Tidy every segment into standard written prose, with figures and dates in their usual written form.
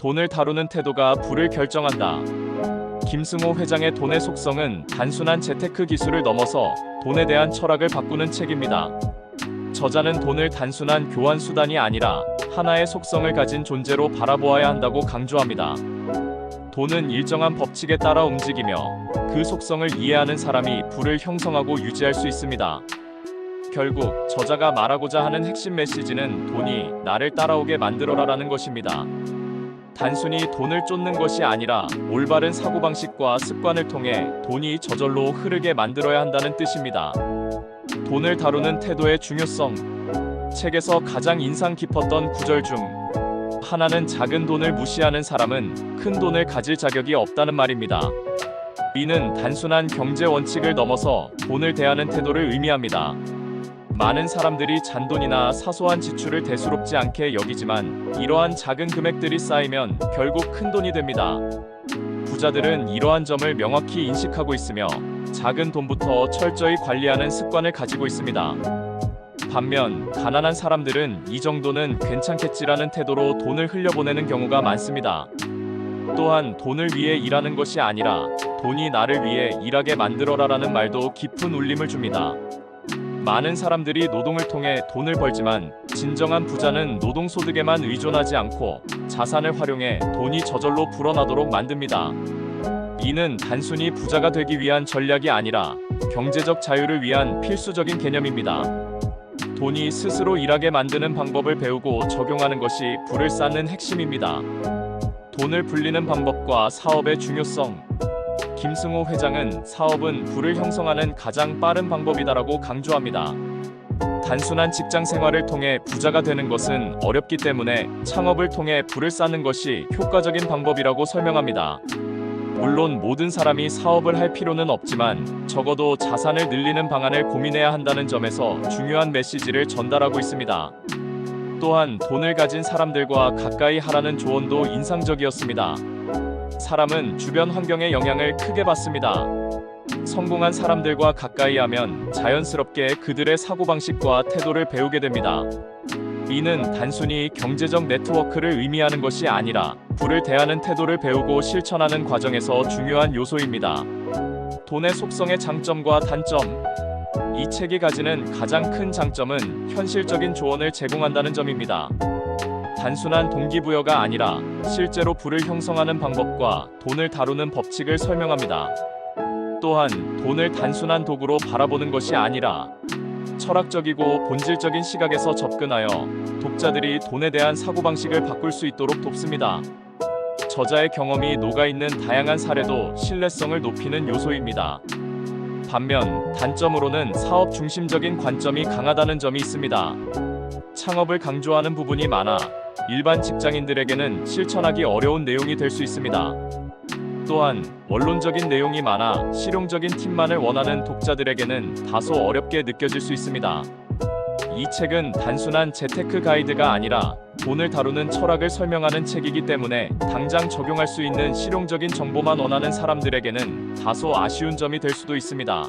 돈을 다루는 태도가 부를 결정한다. 김승호 회장의 돈의 속성은 단순한 재테크 기술을 넘어서 돈에 대한 철학을 바꾸는 책입니다. 저자는 돈을 단순한 교환 수단이 아니라 하나의 속성을 가진 존재로 바라보아야 한다고 강조합니다. 돈은 일정한 법칙에 따라 움직이며 그 속성을 이해하는 사람이 부를 형성하고 유지할 수 있습니다. 결국 저자가 말하고자 하는 핵심 메시지는 돈이 나를 따라오게 만들어라라는 것입니다. 단순히 돈을 쫓는 것이 아니라 올바른 사고방식과 습관을 통해 돈이 저절로 흐르게 만들어야 한다는 뜻입니다. 돈을 다루는 태도의 중요성. 책에서 가장 인상 깊었던 구절 중 하나는 작은 돈을 무시하는 사람은 큰 돈을 가질 자격이 없다는 말입니다. 이는 단순한 경제 원칙을 넘어서 돈을 대하는 태도를 의미합니다. 많은 사람들이 잔돈이나 사소한 지출을 대수롭지 않게 여기지만 이러한 작은 금액들이 쌓이면 결국 큰 돈이 됩니다. 부자들은 이러한 점을 명확히 인식하고 있으며 작은 돈부터 철저히 관리하는 습관을 가지고 있습니다. 반면 가난한 사람들은 이 정도는 괜찮겠지라는 태도로 돈을 흘려보내는 경우가 많습니다. 또한 돈을 위해 일하는 것이 아니라 돈이 나를 위해 일하게 만들어라라는 말도 깊은 울림을 줍니다. 많은 사람들이 노동을 통해 돈을 벌지만 진정한 부자는 노동소득에만 의존하지 않고 자산을 활용해 돈이 저절로 불어나도록 만듭니다. 이는 단순히 부자가 되기 위한 전략이 아니라 경제적 자유를 위한 필수적인 개념입니다. 돈이 스스로 일하게 만드는 방법을 배우고 적용하는 것이 부를 쌓는 핵심입니다. 돈을 불리는 방법과 사업의 중요성. 김승호 회장은 사업은 부를 형성하는 가장 빠른 방법이다라고 강조합니다. 단순한 직장 생활을 통해 부자가 되는 것은 어렵기 때문에 창업을 통해 부를 쌓는 것이 효과적인 방법이라고 설명합니다. 물론 모든 사람이 사업을 할 필요는 없지만 적어도 자산을 늘리는 방안을 고민해야 한다는 점에서 중요한 메시지를 전달하고 있습니다. 또한 돈을 가진 사람들과 가까이 하라는 조언도 인상적이었습니다. 사람은 주변 환경의 영향을 크게 받습니다. 성공한 사람들과 가까이 하면 자연스럽게 그들의 사고방식과 태도를 배우게 됩니다. 이는 단순히 경제적 네트워크를 의미하는 것이 아니라 부를 대하는 태도를 배우고 실천하는 과정에서 중요한 요소입니다. 돈의 속성의 장점과 단점. 이 책이 가지는 가장 큰 장점은 현실적인 조언을 제공한다는 점입니다. 단순한 동기부여가 아니라 실제로 부를 형성하는 방법과 돈을 다루는 법칙을 설명합니다. 또한 돈을 단순한 도구로 바라보는 것이 아니라 철학적이고 본질적인 시각에서 접근하여 독자들이 돈에 대한 사고방식을 바꿀 수 있도록 돕습니다. 저자의 경험이 녹아있는 다양한 사례도 신뢰성을 높이는 요소입니다. 반면 단점으로는 사업 중심적인 관점이 강하다는 점이 있습니다. 창업을 강조하는 부분이 많아 일반 직장인들에게는 실천하기 어려운 내용이 될 수 있습니다. 또한 원론적인 내용이 많아 실용적인 팁만을 원하는 독자들에게는 다소 어렵게 느껴질 수 있습니다. 이 책은 단순한 재테크 가이드가 아니라 돈을 다루는 철학을 설명하는 책이기 때문에 당장 적용할 수 있는 실용적인 정보만 원하는 사람들에게는 다소 아쉬운 점이 될 수도 있습니다.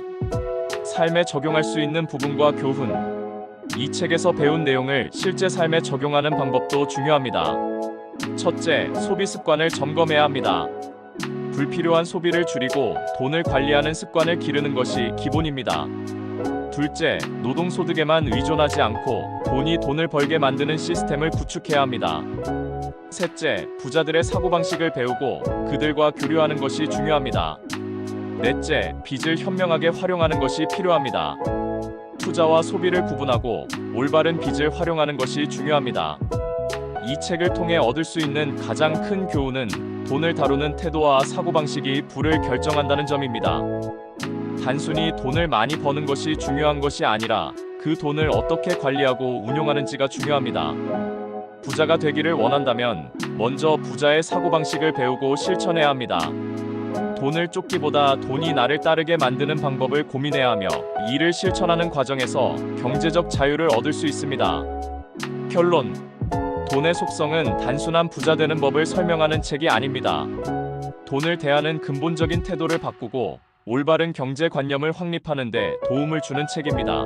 삶에 적용할 수 있는 부분과 교훈. 이 책에서 배운 내용을 실제 삶에 적용하는 방법도 중요합니다. 첫째, 소비 습관을 점검해야 합니다. 불필요한 소비를 줄이고 돈을 관리하는 습관을 기르는 것이 기본입니다. 둘째, 노동소득에만 의존하지 않고 돈을 벌게 만드는 시스템을 구축해야 합니다. 셋째, 부자들의 사고방식을 배우고 그들과 교류하는 것이 중요합니다. 넷째, 빚을 현명하게 활용하는 것이 필요합니다. 투자와 소비를 구분하고 올바른 빚을 활용하는 것이 중요합니다. 이 책을 통해 얻을 수 있는 가장 큰 교훈은 돈을 다루는 태도와 사고방식이 부를 결정한다는 점입니다. 단순히 돈을 많이 버는 것이 중요한 것이 아니라 그 돈을 어떻게 관리하고 운용하는지가 중요합니다. 부자가 되기를 원한다면 먼저 부자의 사고방식을 배우고 실천해야 합니다. 돈을 쫓기보다 돈이 나를 따르게 만드는 방법을 고민해야 하며 이를 실천하는 과정에서 경제적 자유를 얻을 수 있습니다. 결론. 돈의 속성은 단순한 부자 되는 법을 설명하는 책이 아닙니다. 돈을 대하는 근본적인 태도를 바꾸고 올바른 경제관념을 확립하는 데 도움을 주는 책입니다.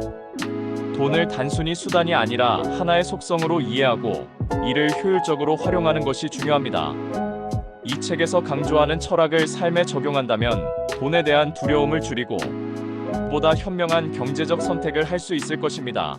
돈을 단순히 수단이 아니라 하나의 속성으로 이해하고 이를 효율적으로 활용하는 것이 중요합니다. 이 책에서 강조하는 철학을 삶에 적용한다면 돈에 대한 두려움을 줄이고 보다 현명한 경제적 선택을 할 수 있을 것입니다.